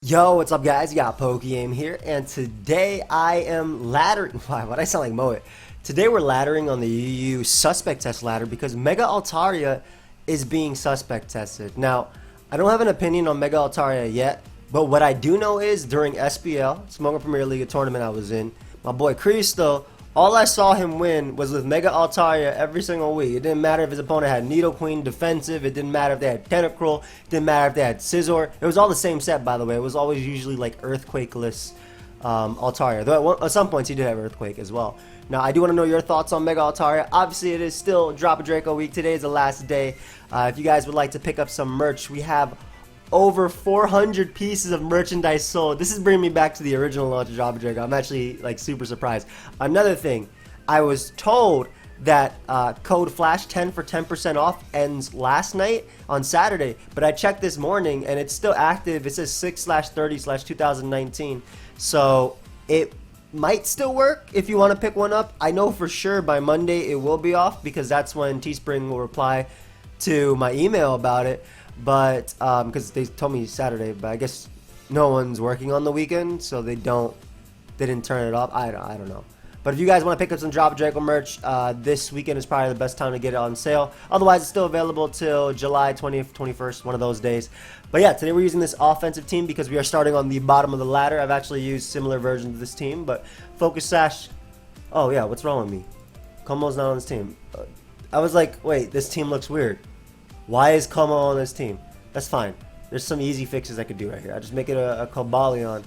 Yo, what's up guys? You got pokeaim here, and today I am laddering. Why'd I sound like Moet? Today we're laddering on the UU suspect test ladder because Mega Altaria is being suspect tested. Now, I don't have an opinion on Mega Altaria yet, but what I do know is during SPL, Smoker Premier League, a tournament I was in, my boy Cristo, all I saw him win was with Mega Altaria every single week. It didn't matter if his opponent had Nidoqueen defensive. It didn't matter if they had Tentacruel. It didn't matter if they had Scizor. It was all the same set, by the way. It was always usually like Earthquakeless Altaria. Though at some points he did have Earthquake as well. Now, I do want to know your thoughts on Mega Altaria. Obviously, it is still Drop a Draco week. Today is the last day. If you guys would like to pick up some merch, we have over 400 pieces of merchandise sold. This is bringing me back to the original launch of Drop a Draco. I'm actually like super surprised. Another thing, I was told that code FLASH10 for 10% off ends last night on Saturday, but I checked this morning and it's still active. It says 6/30/2019, so it might still work if you want to pick one up. I know for sure by Monday it will be off because that's when Teespring will reply to my email about it. But because they told me Saturday, but I guess no one's working on the weekend, so they didn't turn it off. I don't know. But if you guys want to pick up some Drop a Draco merch, this weekend is probably the best time to get it on sale. Otherwise, it's still available till July 20th, 21st, one of those days. But yeah, today we're using this offensive team because we are starting on the bottom of the ladder. I've actually used similar versions of this team, but Focus Sash. Oh yeah, what's wrong with me? Como's not on this team. I was like, wait, this team looks weird. Why is Como on this team? That's fine. There's some easy fixes I could do right here. I just make it a Cobalion,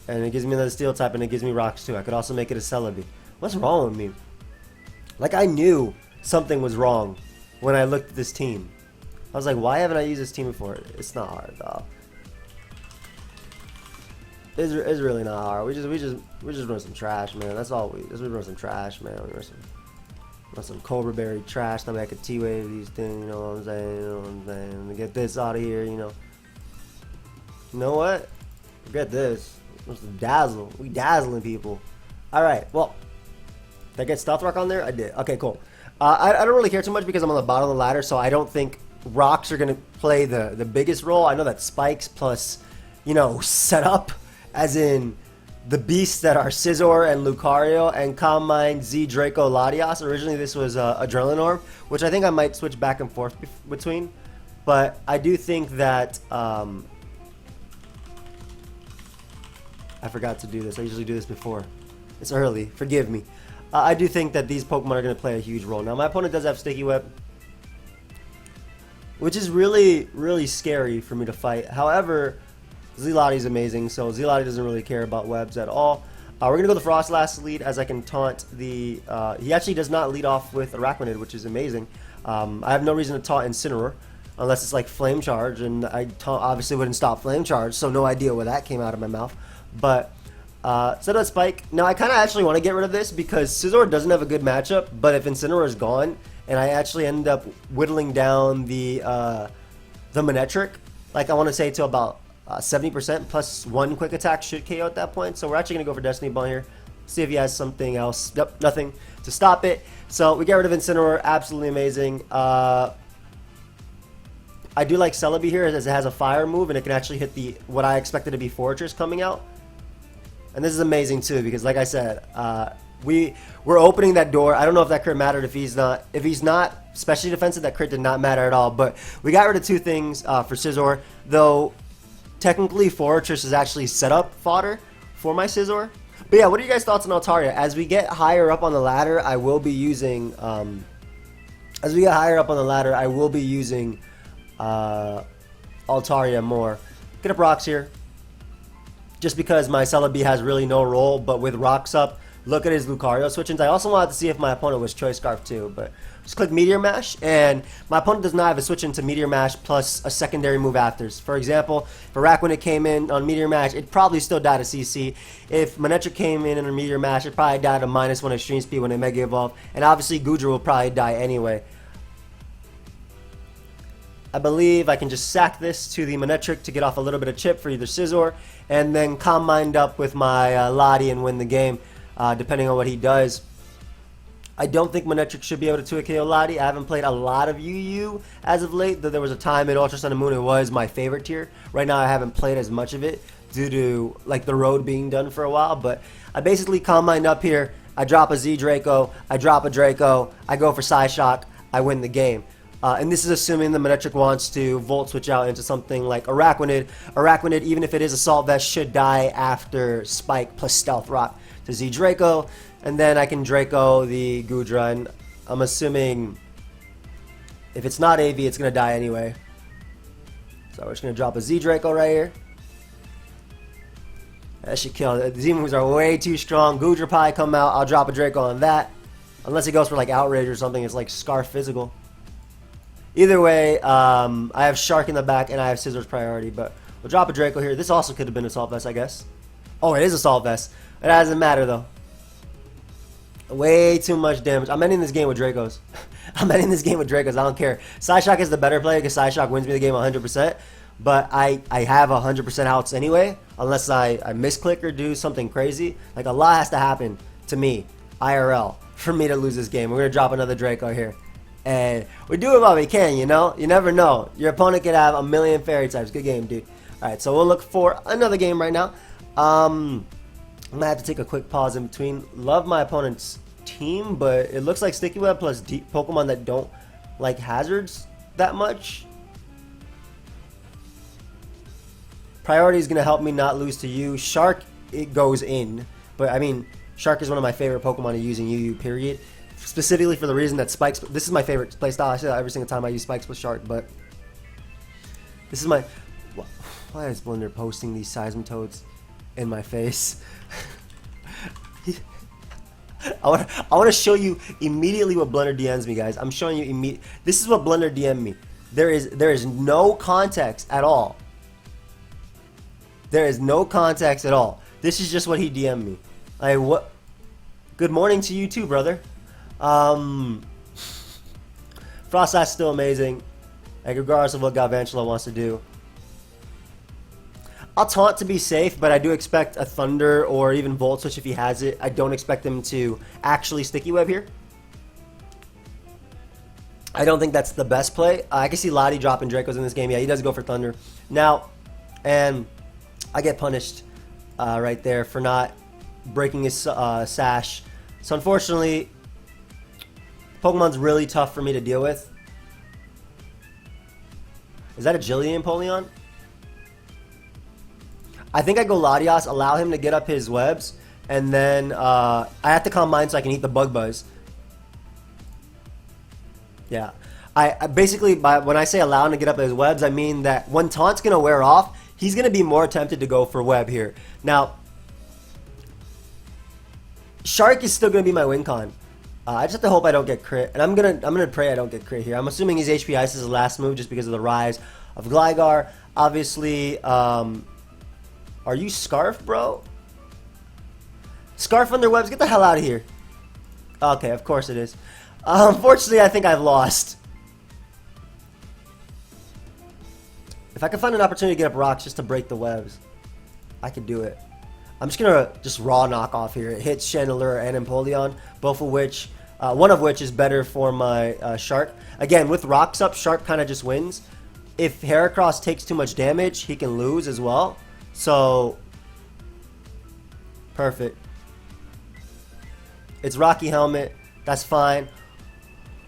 and it gives me another Steel type, and it gives me Rocks too. I could also make it a Celebi. What's wrong with me? Like, I knew something was wrong when I looked at this team. I was like, why haven't I used this team before? It's not hard, though. It's really not hard. We just run some trash, man. That's all we run some trash, man. We run some Cobra Berry trash. Then I could T-Wave these things, you know what I'm saying? You know what I'm saying? To get this out of here, you know. You know what? Forget this. Let's dazzle. We dazzling people. Alright, well. Did I get Stealth Rock on there? I did. Okay, cool. I don't really care too much because I'm on the bottom of the ladder, so I don't think rocks are going to play the biggest role. I know that spikes plus, you know, setup, as in the beasts that are Scizor and Lucario and Calm Mind, Z, Draco, Latias. Originally this was Adrenaline Orb, which I think I might switch back and forth between. But I do think that, I forgot to do this. I usually do this before. It's early. Forgive me. I do think that these Pokemon are going to play a huge role. Now, my opponent does have Sticky Web, which is really, really scary for me to fight. However, Zelati is amazing, so Zelati doesn't really care about webs at all. We're going to go the Frostlass lead as I can taunt the... he actually does not lead off with Arachnid, which is amazing. I have no reason to taunt Incineroar unless it's like Flame Charge, and I obviously wouldn't stop Flame Charge, so no idea where that came out of my mouth. But set up Spike. Now, I kind of actually want to get rid of this because Scizor doesn't have a good matchup, but if Incineroar is gone, and I actually end up whittling down the Manectric, like I want to say to about 70% plus one quick attack should KO at that point. So we're actually going to go for Destiny Ball here. See if he has something else. Yep, nothing to stop it. So we get rid of Incineroar. Absolutely amazing. I do like Celebi here as it has a fire move and it can actually hit the what I expected to be Fortress coming out. And this is amazing too because like I said, we're opening that door. I don't know if that crit mattered. If he's not specially defensive, that crit did not matter at all. But we got rid of two things for Scizor, though. Technically, Fortress is actually set up fodder for my Scizor. But yeah, what are you guys' thoughts on Altaria? As we get higher up on the ladder, I will be using Altaria more. Get up rocks here. Just because my Celebi has really no role, but with rocks up, look at his Lucario switch-ins. I also wanted to see if my opponent was Choice Scarf too, but just click Meteor Mash, and my opponent does not have a switch into Meteor Mash plus a secondary move afters. For example, if Arachnid came in on Meteor Mash, it probably still died to CC. If Manectric came in on Meteor Mash, it probably died to -1 extreme speed when it Mega Evolved, and obviously Goodra will probably die anyway. I believe I can just sack this to the Manectric to get off a little bit of chip for either Scizor, and then Calm Mind up with my Lottie and win the game, depending on what he does. I don't think Manectric should be able to 2 KO Lottie. I haven't played a lot of UU as of late, though there was a time in Ultra Sun and Moon it was my favorite tier. Right now I haven't played as much of it due to like the road being done for a while, but I basically combined up here. I drop a Z Draco, I drop a Draco, I go for Psyshock, I win the game. And this is assuming the Manectric wants to Volt Switch out into something like Araquanid. Araquanid, even if it is Assault Vest, should die after Spike plus Stealth Rock to Z Draco. And then I can Draco the Goodra. And I'm assuming if it's not AV, it's going to die anyway. So we're just going to drop a Z Draco right here. That should kill. The Z moves are way too strong. Goodra Pie come out. I'll drop a Draco on that. Unless he goes for like Outrage or something. It's like Scarf Physical. Either way, I have Shark in the back and I have Scissors priority. But we'll drop a Draco here. This also could have been Assault Vest, I guess. Oh, it is Assault Vest. It doesn't matter though. Way too much damage. I'm ending this game with Dracos. I'm ending this game with Dracos. I don't care. Psyshock is the better play because Psyshock wins me the game 100%. But I have 100% outs anyway. Unless I misclick or do something crazy. Like a lot has to happen to me, IRL, for me to lose this game. We're going to drop another Draco here. And we're doing what we can, you know? You never know. Your opponent could have a million fairy types. Good game, dude. Alright, so we'll look for another game right now. I'm going to have to take a quick pause in between. Love my opponent's team, but it looks like Sticky Web plus deep Pokemon that don't like hazards that much. Priority is going to help me not lose to you. Shark, it goes in. But, I mean, Shark is one of my favorite Pokemon to use in UU, period. Specifically for the reason that Spikes... This is my favorite playstyle. I say that every single time I use Spikes with Shark, but... This is my... Why is Blender posting these Seismitoads in my face? I want to show you immediately what Blender DMs me, guys. I'm showing you immediately. This is what Blender DM'd me. There is no context at all. There is no context at all. This is just what he DM'd me. Like, what? Good morning to you too, brother. Frostlass still amazing. Like, regardless of what Galvantula wants to do. I'll taunt to be safe, but I do expect a Thunder or even Volt Switch if he has it. I don't expect him to actually Sticky Web here. I don't think that's the best play. I can see Lottie dropping Dracos in this game. Yeah, he does go for Thunder. Now, and I get punished right there for not breaking his Sash. So unfortunately, Pokemon's really tough for me to deal with. Is that a Jillian Polion? I think I go Latias, allow him to get up his webs, and then I have to combine so I can eat the Bug Buzz. Yeah. I basically, when I say allow him to get up his webs, I mean that when Taunt's going to wear off, he's going to be more tempted to go for web here. Now, Shark is still going to be my win con. I just have to hope I don't get crit, and I'm gonna pray I don't get crit here. I'm assuming he's HP Ice as his last move just because of the rise of Gligar. Obviously, are you Scarf, bro? Scarf under webs, get the hell out of here. Okay, of course it is. Unfortunately, I think I've lost. If I can find an opportunity to get up rocks just to break the webs, I could do it. I'm just gonna raw knock off here. It hits Chandelure and Empoleon, both of which, one of which is better for my Shark. Again, with rocks up, Shark kind of just wins. If Heracross takes too much damage, he can lose as well. So, perfect. It's Rocky Helmet. That's fine.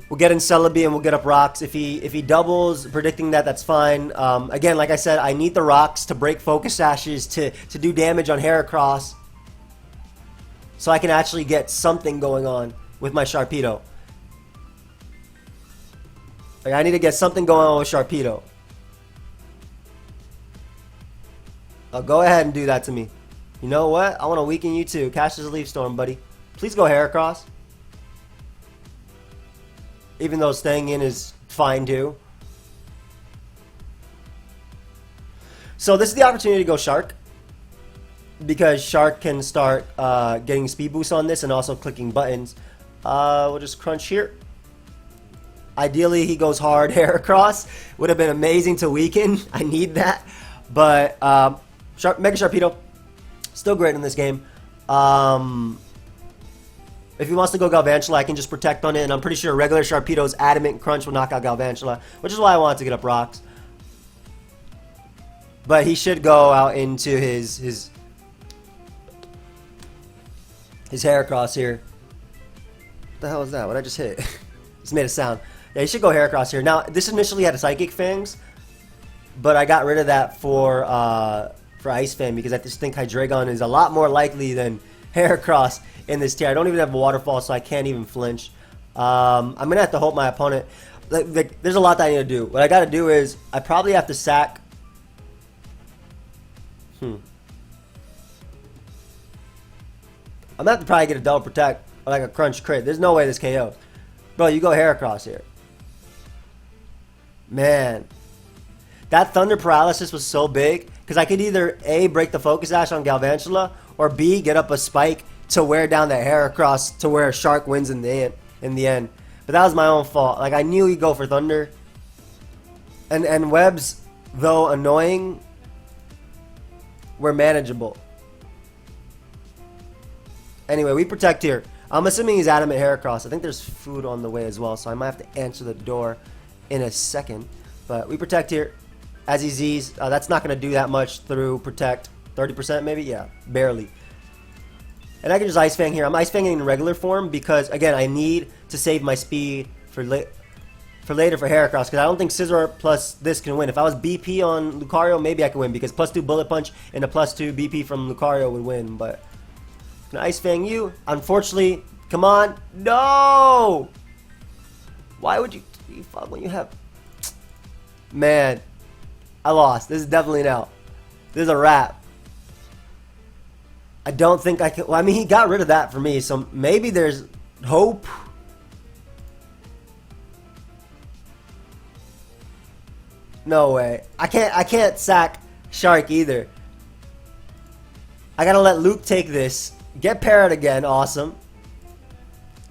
We'll get in Celebi and we'll get up rocks. If he doubles, predicting that, that's fine. Again, like I said, I need the rocks to break Focus Sashes to do damage on Heracross. So I can actually get something going on with my Sharpedo. Like, I need to get something going on with Sharpedo. Oh, go ahead and do that to me. You know what? I want to weaken you too. Cast as a Leaf Storm, buddy. Please go Heracross. Even though staying in is fine too. So this is the opportunity to go Shark. Because Shark can start getting speed boosts on this and also clicking buttons. We'll just crunch here. Ideally he goes hard Heracross. Would have been amazing to weaken. I need that. But Mega Sharpedo. Still great in this game. If he wants to go Galvantula, I can just protect on it, and I'm pretty sure regular Sharpedo's Adamant Crunch will knock out Galvantula, which is why I wanted to get up rocks. But he should go out into his Heracross here. What the hell is that? What I just hit? Just made a sound. Yeah, he should go Heracross here. Now, this initially had a Psychic Fangs, but I got rid of that for Ice Fang because I just think Hydreigon is a lot more likely than Heracross in this tier. I don't even have a Waterfall, so I can't even flinch. I'm going to have to hope my opponent... Like, there's a lot that I need to do. What I got to do is, I probably have to sack... I'm going to have to probably get a double protect or like a crunch crit. There's no way this KO. Bro, you go Heracross here. Man. That Thunder Paralysis was so big because I could either A, break the Focus Sash on Galvantula, or B, get up a Spike to wear down the Heracross to where Shark wins in the end. But that was my own fault. Like, I knew he'd go for Thunder. And Webs, though annoying, were manageable. Anyway, we protect here. I'm assuming he's Adamant Heracross. I think there's food on the way as well, so I might have to answer the door in a second. But we protect here. As he Z's, that's not going to do that much through protect. 30% maybe? Yeah, barely. And I can just Ice Fang here. I'm Ice Fanging in regular form because, again, I need to save my speed for later for Heracross, because I don't think Scizor plus this can win. If I was BP on Lucario, maybe I could win, because +2 Bullet Punch and a +2 BP from Lucario would win, but can Ice Fang you? Unfortunately, come on. No! Why would you fuck when you have... Man, I lost. This is definitely an out. This is a wrap. I don't think I can... Well, I mean, he got rid of that for me, so maybe there's hope. No way. I can't sack Shark either. I gotta let Luke take this. Get Parrot again. Awesome.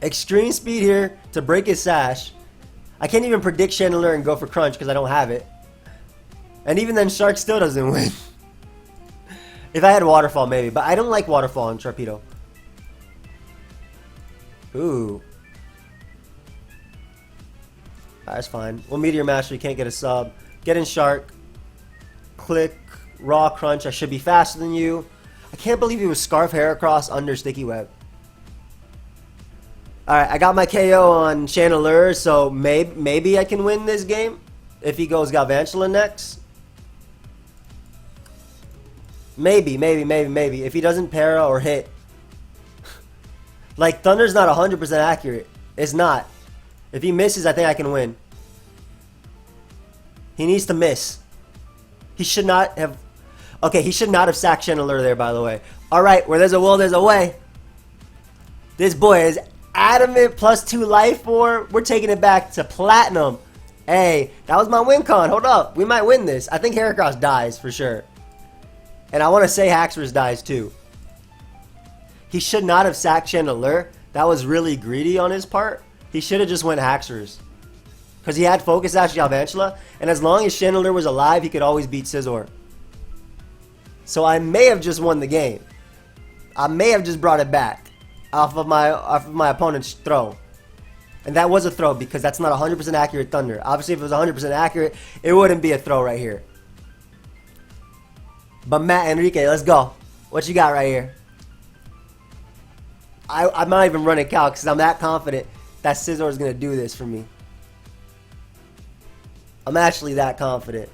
Extreme speed here to break his sash. I can't even predict Chandelure and go for Crunch because I don't have it. And even then, Shark still doesn't win. If I had Waterfall, maybe. But I don't like Waterfall on Sharpedo. Ooh. That's fine. We'll Meteor Mash. We can't get a sub. Get in Shark. Click. Raw Crunch. I should be faster than you. I can't believe he was Scarf Heracross under Sticky Web. Alright, I got my KO on Chandelure, so maybe I can win this game if he goes Galvantula next. Maybe. If he doesn't para or hit. Like, Thunder's not 100% accurate. It's not. If he misses, I think I can win. He needs to miss. He should not have... Okay, he should not have sacked Chandelure there, by the way. Alright, where there's a will, there's a way. This boy is adamant +2 life orb. We're taking it back to platinum. Hey, that was my win con. Hold up. We might win this. I think Heracross dies for sure. And I want to say Haxorus dies too. He should not have sacked Chandelure. That was really greedy on his part. He should have just went Haxorus. Because he had Focus Sash Galvantula. And as long as Chandelure was alive, he could always beat Scizor. So I may have just won the game. I may have just brought it back off of my opponent's throw. And that was a throw because that's not 100% accurate Thunder. Obviously, if it was 100% accurate, it wouldn't be a throw right here. But Matt Enrique, let's go. What you got right here? I'm not even running calc because I'm that confident that Scizor is going to do this for me. I'm actually that confident.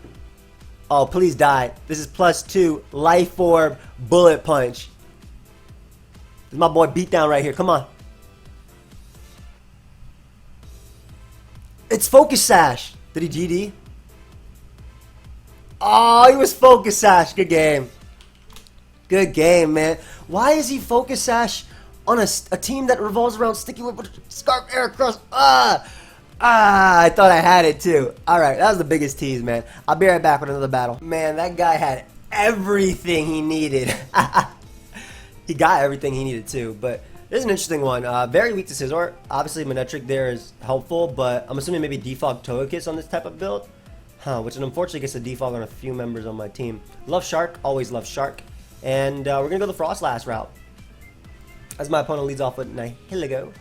Oh, please die. This is +2 Life Orb Bullet Punch. This is my boy Beatdown right here. Come on. It's Focus Sash. Did he GD? Oh, he was Focus Sash. Good game. Good game, man. Why is he Focus Sash on a team that revolves around Sticky Whip, Scarf, Heracross? I thought I had it too. Alright, that was the biggest tease, man. I'll be right back with another battle. Man, that guy had everything he needed. He got everything he needed too, but this is an interesting one. Very weak to Scizor. Obviously, Manectric there is helpful, but I'm assuming maybe defog Togekiss on this type of build. Which unfortunately gets a defog on a few members on my team. Love Shark, always love Shark. And we're going to go the Froslass route. as my opponent leads off with Nihilego.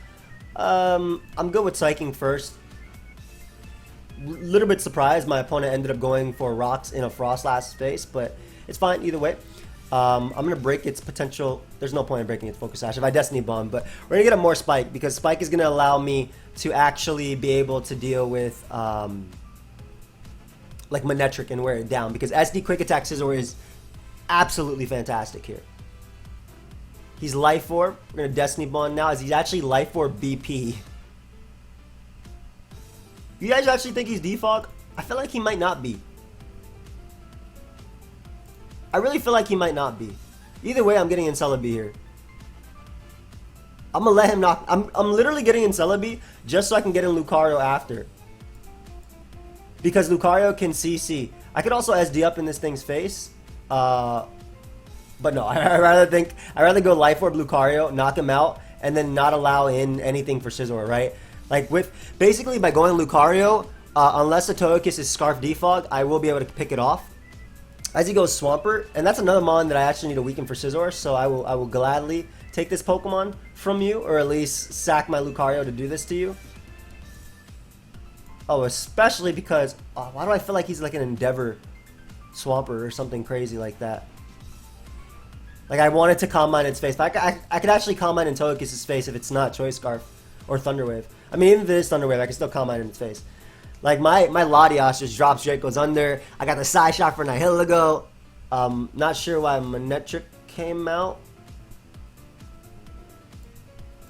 I'm good with psyching first. Little bit surprised my opponent ended up going for rocks in a frost last space, but it's fine either way. I'm gonna break its potential. There's no point in breaking its focus sash if I destiny bomb, but we're gonna get a more spike because spike is gonna allow me to actually be able to deal with like Manectric and wear it down, because SD quick attack Scizor is absolutely fantastic here. He's Life Orb. We're gonna destiny bomb now as he's actually Life Orb BP. You guys actually think he's defog? I feel like he might not be. I really feel like he might not be. Either way, I'm getting in Celebi here. I'm gonna let him knock. I'm literally getting in Celebi just so I can get in Lucario after. Because Lucario can CC. I could also SD up in this thing's face. But no, I rather go Life Orb Lucario, knock him out, and then not allow in anything for Scizor, right? Like with basically by going Lucario, unless the Togekiss is Scarf Defog, I will be able to pick it off. As he goes Swampert, and that's another mon that I actually need to weaken for Scizor, so I will gladly take this Pokemon from you, or at least sack my Lucario to do this to you. Oh, especially because why do I feel like he's like an Endeavor Swampert or something crazy like that? Like I wanted to Calm Mind its face, but I could actually Calm Mind in Togekiss's face if it's not Choice Scarf or Thunder Wave. I mean, even if it is Thunder Wave, I can still Calm Mind in its face. Like my Latias just drops Draco's under. I got the side shot for Nihilego. Not sure why Manectric came out.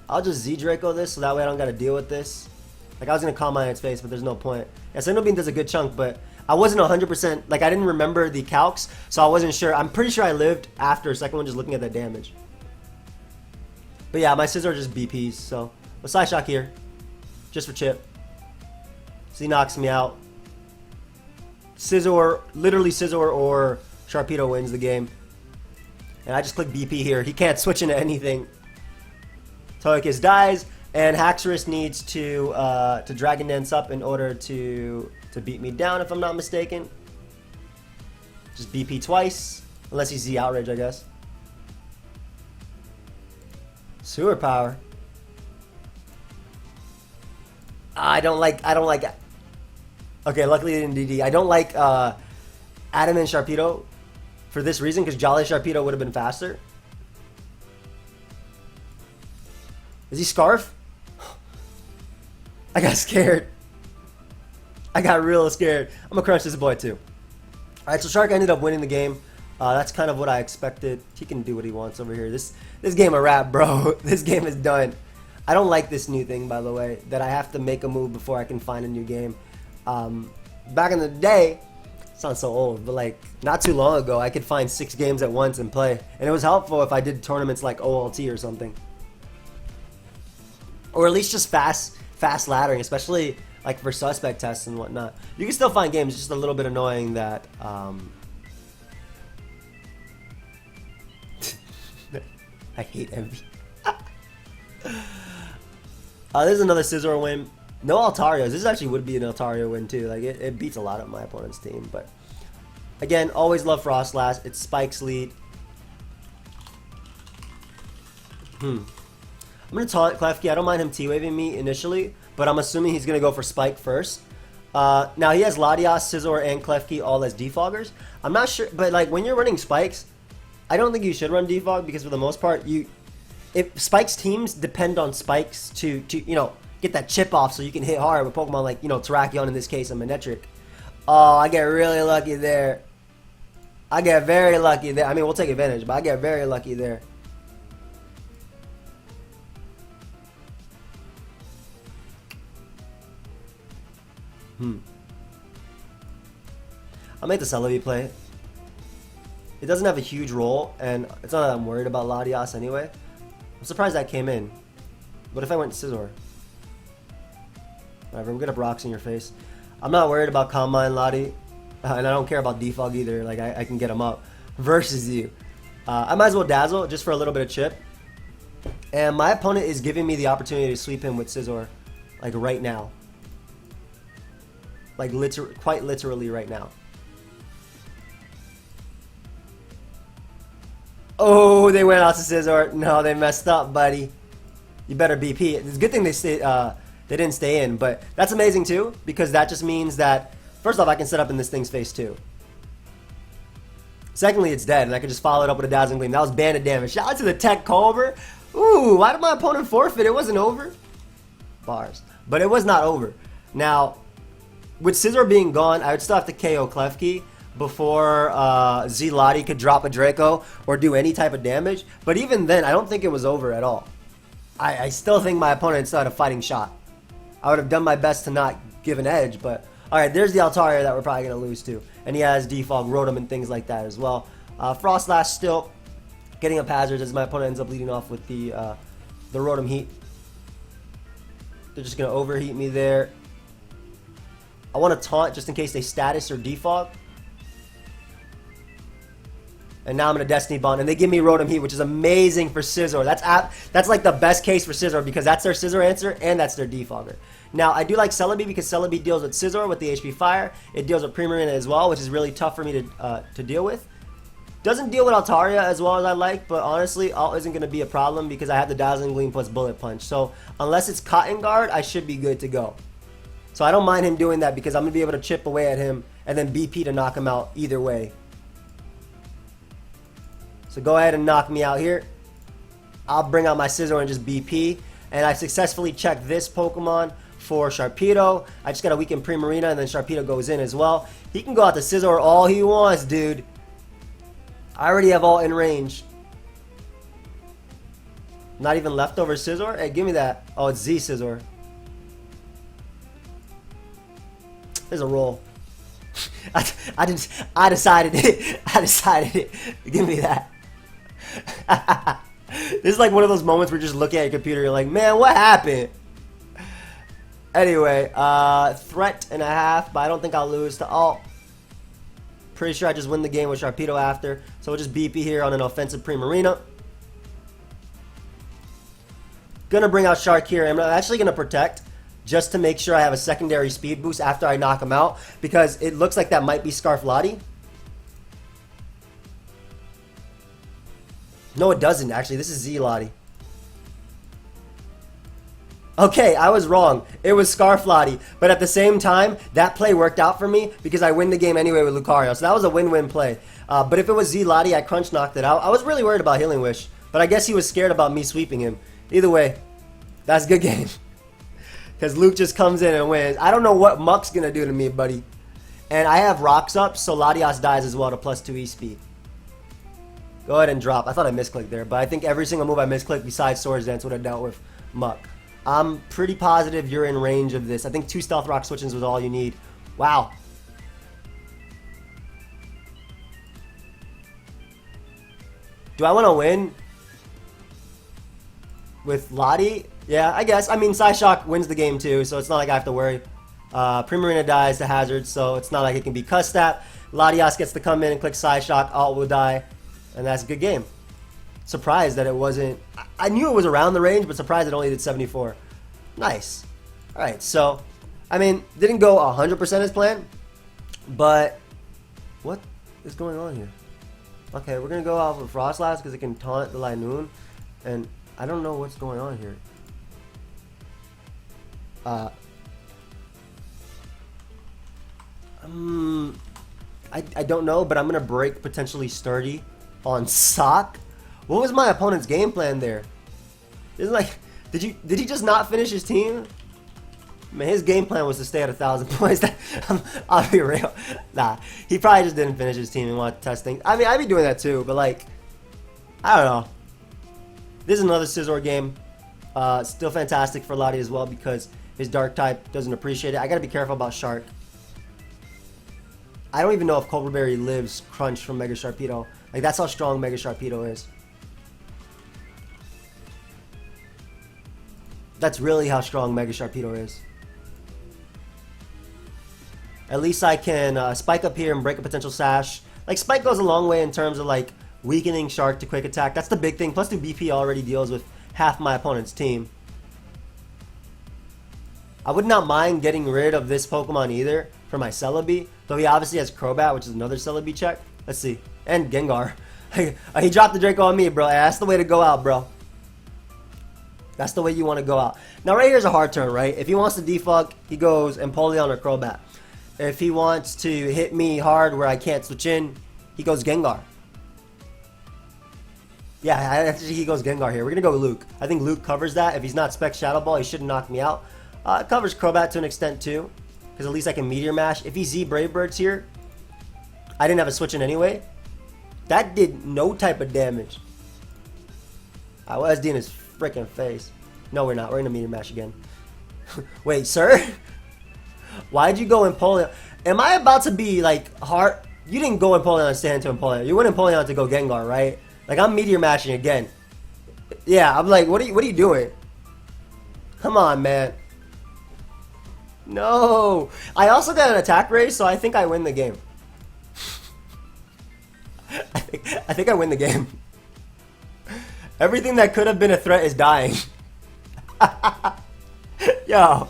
I'll just Z Draco this so that way I don't gotta deal with this. Like I was gonna Calm Mind in its face, but there's no point. Yeah, Signal Beam does a good chunk, but I wasn't 100%, like I didn't remember the calcs, so I wasn't sure. I'm pretty sure I lived after second one just looking at that damage. But yeah, my Scizor just BPs, so a side shock here. Just for chip. So he knocks me out. Scizor, literally Scizor or Sharpedo wins the game. And I just click BP here. He can't switch into anything. Togekiss dies, and Haxorus needs to Dragon Dance up in order to beat me down, if I'm not mistaken. Just BP twice, unless he's Z Outrage, I guess. Sewer Power. I don't like. Okay, luckily it didn't DD. I don't like Adam and Sharpedo for this reason, because Jolly Sharpedo would have been faster. Is he Scarf? I got scared. I got real scared. I'm gonna crunch this boy too. Alright, so Shark ended up winning the game. That's kind of what I expected. He can do what he wants over here. This game a wrap, bro. This game is done. I don't like this new thing, by the way, that I have to make a move before I can find a new game. Back in the day, it sounds so old, but like not too long ago, I could find 6 games at once and play. And it was helpful if I did tournaments like OLT or something. Or at least just fast laddering, especially like for suspect tests and whatnot. You can still find games, it's just a little bit annoying that I hate envy. This is another Scizor win. No Altarios. This actually would be an Altaria win too. Like it beats a lot of my opponent's team. But again, always love Frostlass. It's Spike's lead. I'm gonna taunt Klefki. I don't mind him T-waving me initially, but I'm assuming he's gonna go for Spike first. Now he has Latias, Scizor, and Klefki all as defoggers. I'm not sure, but like when you're running Spikes, I don't think you should run defog, because for the most part, if Spike's teams depend on Spikes to you know, get that chip off so you can hit hard with Pokemon like, you know, Terrakion in this case and Manectric. Oh, I get really lucky there. I get very lucky there. I mean, we'll take advantage, but I get very lucky there. I'll make the Celebi play. It doesn't have a huge role, and it's not that I'm worried about Latias anyway. I'm surprised that came in. What if I went Scizor? Whatever, we'll get up rocks in your face. I'm not worried about Calm Mind Lati, and I don't care about defog either. Like, I can get him up versus you. I might as well Dazzle just for a little bit of chip. And my opponent is giving me the opportunity to sweep him with Scizor, like right now. Like quite literally right now. Oh, they went out to Scizor. No, they messed up, buddy. You better BP. It's a good thing they didn't stay in, but that's amazing too, because that just means that, first off, I can set up in this thing's face too. Secondly, it's dead, and I can just follow it up with a Dazzling Gleam. That was banded damage. Shout out to the Tech Culver. Ooh, why did my opponent forfeit? It wasn't over. Bars. But it was not over. Now, with Scizor being gone, I would still have to KO Klefki before Z-Lottie could drop a Draco or do any type of damage. But even then, I don't think it was over at all. I still think my opponent still had a fighting shot. I would have done my best to not give an edge, but... Alright, there's the Altaria that we're probably going to lose to. And he has Defog, Rotom, and things like that as well. Frostlash still getting up hazards as my opponent ends up leading off with the Rotom Heat. They're just going to overheat me there. I want to taunt just in case they status or defog. And now I'm going to Destiny Bond. And they give me Rotom Heat, which is amazing for Scizor. That's like the best case for Scizor because that's their Scizor answer and that's their defogger. Now, I do like Celebi because Celebi deals with Scizor with the HP Fire. It deals with Primarina as well, which is really tough for me to deal with. Doesn't deal with Altaria as well as I like, but honestly, Alt isn't going to be a problem because I have the Dazzling Gleam plus Bullet Punch. So, unless it's Cotton Guard, I should be good to go. So, I don't mind him doing that because I'm going to be able to chip away at him and then BP to knock him out either way. So, go ahead and knock me out here. I'll bring out my Scizor and just BP. And I successfully checked this Pokemon for Sharpedo. I just got to weaken Primarina and then Sharpedo goes in as well. He can go out to Scizor all he wants, dude. I already have all in range. Not even leftover Scizor? Hey, give me that. Oh, it's Z Scizor. There's a roll. I decided it. I decided it. Give me that. This is like one of those moments where you're just looking at your computer, you're like, man, what happened? Anyway, threat and a half, but I don't think I'll lose to Alt. Pretty sure I just win the game with Sharpedo after. So we'll just BP here on an offensive Primarina. Gonna bring out Shark here. I'm actually gonna protect just to make sure I have a secondary speed boost after I knock him out because it looks like that might be Scarf Lottie. No, it doesn't actually. This is Z-Lottie. Okay, I was wrong. It was Scarf Lottie. But at the same time, that play worked out for me because I win the game anyway with Lucario. So that was a win-win play. But if it was Z-Lottie, I crunch knocked it out. I was really worried about Healing Wish. But I guess he was scared about me sweeping him. Either way, that's a good game. Because Luke just comes in and wins. I don't know what Muck's going to do to me, buddy. And I have Rocks up, so Latios dies as well to +2 E-Speed. Go ahead and drop. I thought I misclicked there. But I think every single move I misclicked besides Swords Dance would have dealt with Muck. I'm pretty positive you're in range of this. I think 2 Stealth Rock switches was all you need. Wow. Do I want to win with Lottie? Yeah, I guess. I mean, Psyshock wins the game too, so it's not like I have to worry. Primarina dies to Hazard, so it's not like it can be cussed at. Latios gets to come in and click Psyshock. Alt will die, and that's a good game. Surprised that it wasn't... I knew it was around the range, but surprised it only did 74. Nice. Alright, so... I mean, didn't go 100% as planned, but... What is going on here? Okay, we're going to go out with Frostlass because it can taunt the Linoon, and I don't know what's going on here. I don't know, but I'm going to break potentially Sturdy on Sock. What was my opponent's game plan there? It's like, did he just not finish his team? Man, his game plan was to stay at 1,000 points. I'll be real. Nah, he probably just didn't finish his team and wanted to test things. I mean, I'd be doing that too, but like, I don't know. This is another Scizor game. Still fantastic for Lottie as well because his Dark type doesn't appreciate it. I gotta be careful about Shark. I don't even know if Cobra Berry lives Crunch from Mega Sharpedo. Like, that's how strong Mega Sharpedo is. That's really how strong Mega Sharpedo is. At least I can Spike up here and break a potential Sash. Like, Spike goes a long way in terms of, like, weakening Shark to quick attack. That's the big thing. Plus, 2 BP already deals with half my opponent's team. I would not mind getting rid of this Pokemon either for my Celebi. Though he obviously has Crobat, which is another Celebi check. Let's see. And Gengar. He dropped the Draco on me, bro. That's the way to go out, bro. That's the way you want to go out. Now, right here's a hard turn, right? If he wants to defog, he goes Empoleon or Crobat. If he wants to hit me hard where I can't switch in, he goes Gengar. Yeah, actually he goes Gengar here. We're going to go Luke. I think Luke covers that. If he's not Spec Shadow Ball, he shouldn't knock me out. It covers Crobat to an extent too, because at least I can Meteor Mash. If he Z Brave Birds here, I didn't have a switch in anyway. That did no type of damage. I was SD in his freaking face. No, we're not. We're going to Meteor Mash again. Wait, sir? Why'd you go Empoleon? Am I about to be like hard? You didn't go Empoleon and stand to Empoleon. You went Empoleon to go Gengar, right? Like I'm Meteor Mashing again. Yeah, I'm like, what are you doing? Come on, man. No. I also got an attack raise, so I think I win the game. I think I win the game. Everything that could have been a threat is dying. Yo.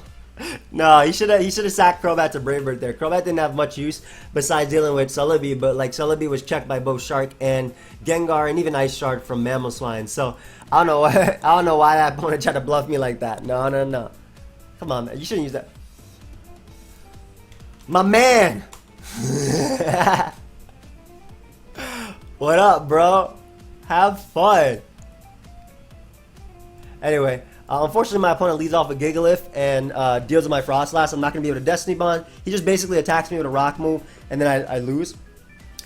No, he should have sacked Crobat to Brave Bird there. Crobat didn't have much use besides dealing with Celebi, but like Celebi was checked by both Shark and Gengar and even Ice Shard from Mamoswine. So I don't know why that opponent tried to bluff me like that. No. Come on, man. You shouldn't use that. My man. What up, bro? Have fun. Anyway. Unfortunately, my opponent leads off with Gigalith and deals with my Frostlass. I'm not going to be able to Destiny Bond. He just basically attacks me with a rock move, and then I lose.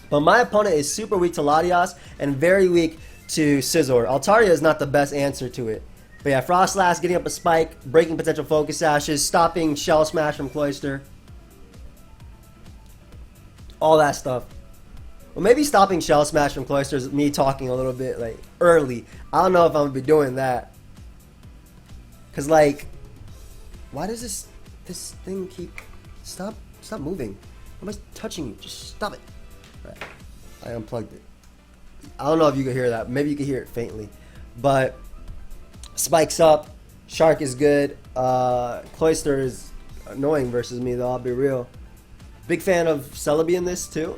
But my opponent is super weak to Latias and very weak to Scizor. Altaria is not the best answer to it. But yeah, Frostlass getting up a spike, breaking potential Focus Sashes, stopping Shell Smash from Cloyster. All that stuff. Well, maybe stopping Shell Smash from Cloyster is me talking a little bit like early. I don't know if I'm going to be doing that. Cause like, why does this thing keep stop moving? Why am I touching you? Just stop it. Right. I unplugged it. I don't know if you can hear that. Maybe you can hear it faintly, but spikes up. Shark is good. Cloyster is annoying versus me though. I'll be real. Big fan of Celebi in this too.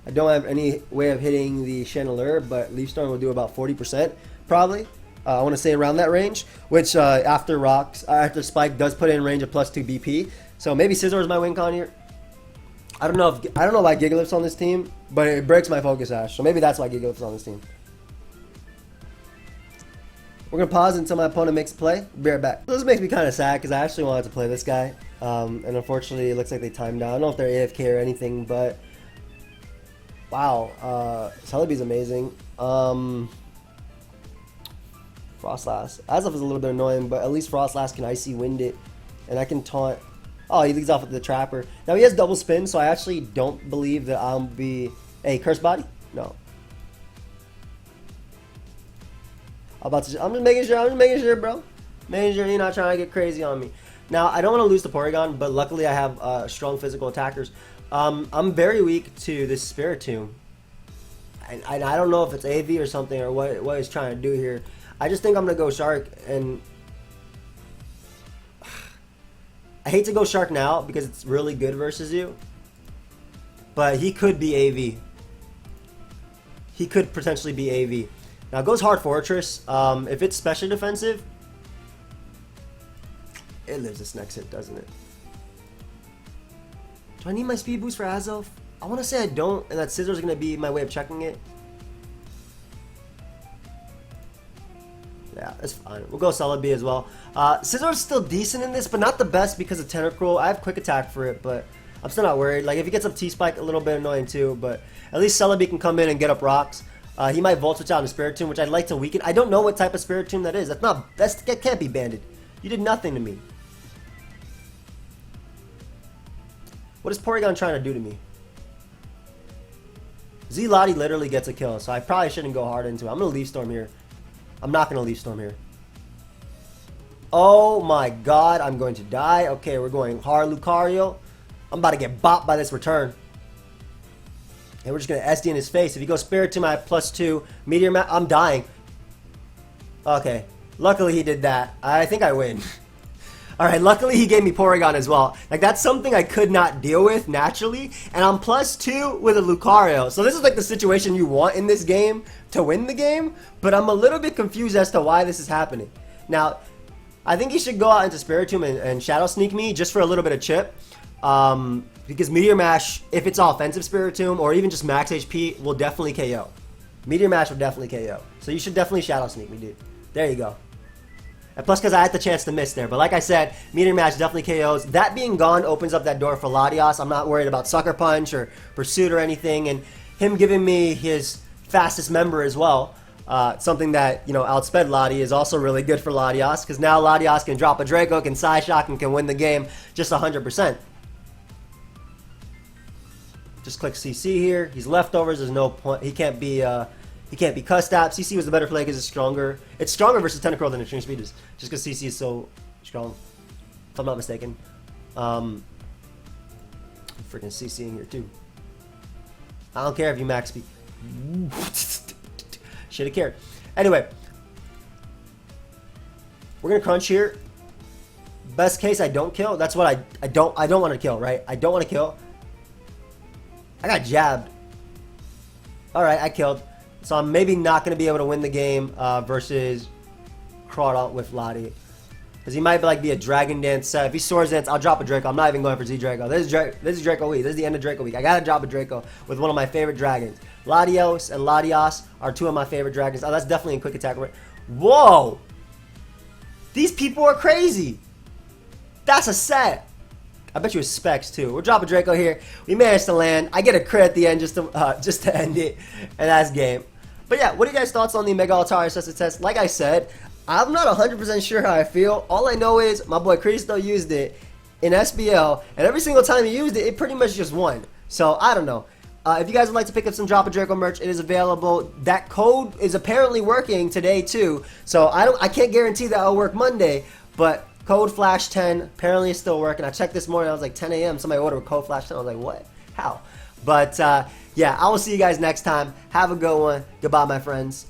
I don't have any way of hitting the Chandelure, but Leaf Storm will do about 40% probably. I want to say around that range, which after Spike does put in range of +2 BP. So maybe Scizor is my win con here. I don't know why Gigalith's on this team, but it breaks my Focus Sash. So maybe that's why Gigalith's on this team. We're gonna pause until my opponent makes a play. Be right back. This makes me kind of sad because I actually wanted to play this guy, and unfortunately it looks like they timed out. I don't know if they're AFK or anything, but wow, Celebi's amazing. Frostlass. Azelf is a little bit annoying, but at least Frostlass can Icy Wind it, and I can taunt. Oh, he leads off with the Trapper. Now he has double spin, so I actually don't believe that I'll be. Hey, Curse Body? No. I'm just making sure, bro. Making sure you're not trying to get crazy on me. Now I don't want to lose to Porygon, but luckily I have strong physical attackers. I'm very weak to this Spiritomb. I don't know if it's AV or something or what he's trying to do here. I just think I'm going to go Shark, and I hate to go Shark now because it's really good versus you, but he could be AV. He could potentially be AV. Now it goes Hard Fortress. If it's special defensive, it lives this next hit, doesn't it? Do I need my speed boost for Azelf? I want to say I don't, and that Scizor's going to be my way of checking it. Yeah, that's fine. We'll go Celebi as well. Scizor's still decent in this, but not the best because of Tentacruel. I have quick attack for it, but I'm still not worried. Like, if he gets up T-Spike, a little bit annoying too, but at least Celebi can come in and get up rocks. He might Volt Switch out in Spiritomb, which I'd like to weaken. I don't know what type of Spiritomb that is. That can't be banded. You did nothing to me. What is Porygon trying to do to me? Z-Lottie literally gets a kill, so I probably shouldn't go hard into it. I'm going to Leaf Storm here. I'm not going to Leaf Storm here. Oh my god, I'm going to die. Okay, we're going hard Lucario. I'm about to get bopped by this return. And we're just going to SD in his face. If he goes Spiritomb, I have +2. Meteor Mash, I'm dying. Okay, luckily he did that. I think I win. Alright, luckily he gave me Porygon as well. Like, that's something I could not deal with naturally. And I'm +2 with a Lucario. So this is like the situation you want in this game to win the game. But I'm a little bit confused as to why this is happening. Now, I think he should go out into Spiritomb and Shadow Sneak me just for a little bit of chip. Because Meteor Mash, if it's offensive Spiritomb or even just max HP, will definitely KO. Meteor Mash will definitely KO. So you should definitely Shadow Sneak me, dude. There you go. And plus because I had the chance to miss there. But like I said, Meteor Mash definitely KOs. That being gone opens up that door for Latios. I'm not worried about Sucker Punch or Pursuit or anything. And him giving me his fastest member as well. Something that, you know, outsped Lati is also really good for Latios. Because now Latios can drop a Draco, can Side Shock, and can win the game just 100%. Just click CC here. He's leftovers. There's no point. He can't be cussed at. CC was the better play because it's stronger. It's stronger versus Tentacruel than Extreme Speed is. Just because CC is so strong. If I'm not mistaken. Freaking CC in here too. I don't care if you max speed. Should have cared. Anyway. We're gonna crunch here. Best case I don't kill. That's what I don't want to kill, right? I don't want to kill. I got jabbed. Alright, I killed. So I'm maybe not going to be able to win the game versus Crawdaunt with Lati. Because he might be a Dragon Dance set. If he Swords Dance, I'll drop a Draco. I'm not even going for Z Draco. This is Draco week. This is the end of Draco week. I got to drop a Draco with one of my favorite dragons. Latios and Latios are two of my favorite dragons. Oh, that's definitely a quick attack. Whoa! These people are crazy. That's a set. I bet you it's Specs too. We'll drop a Draco here. We managed to land. I get a crit at the end just to end it. And that's game. But yeah, what are you guys' thoughts on the Mega Altaria Suspect test? Like I said, I'm not 100% sure how I feel. All I know is my boy Cristo used it in SBL. And every single time he used it, it pretty much just won. So I don't know. If you guys would like to pick up some Drop a Draco merch, it is available. That code is apparently working today too. So I can't guarantee that it'll work Monday. But code Flash 10 apparently is still working. I checked this morning. I was like 10 a.m. Somebody ordered code Flash 10. I was like, what? How? But yeah, I will see you guys next time. Have a good one. Goodbye, my friends.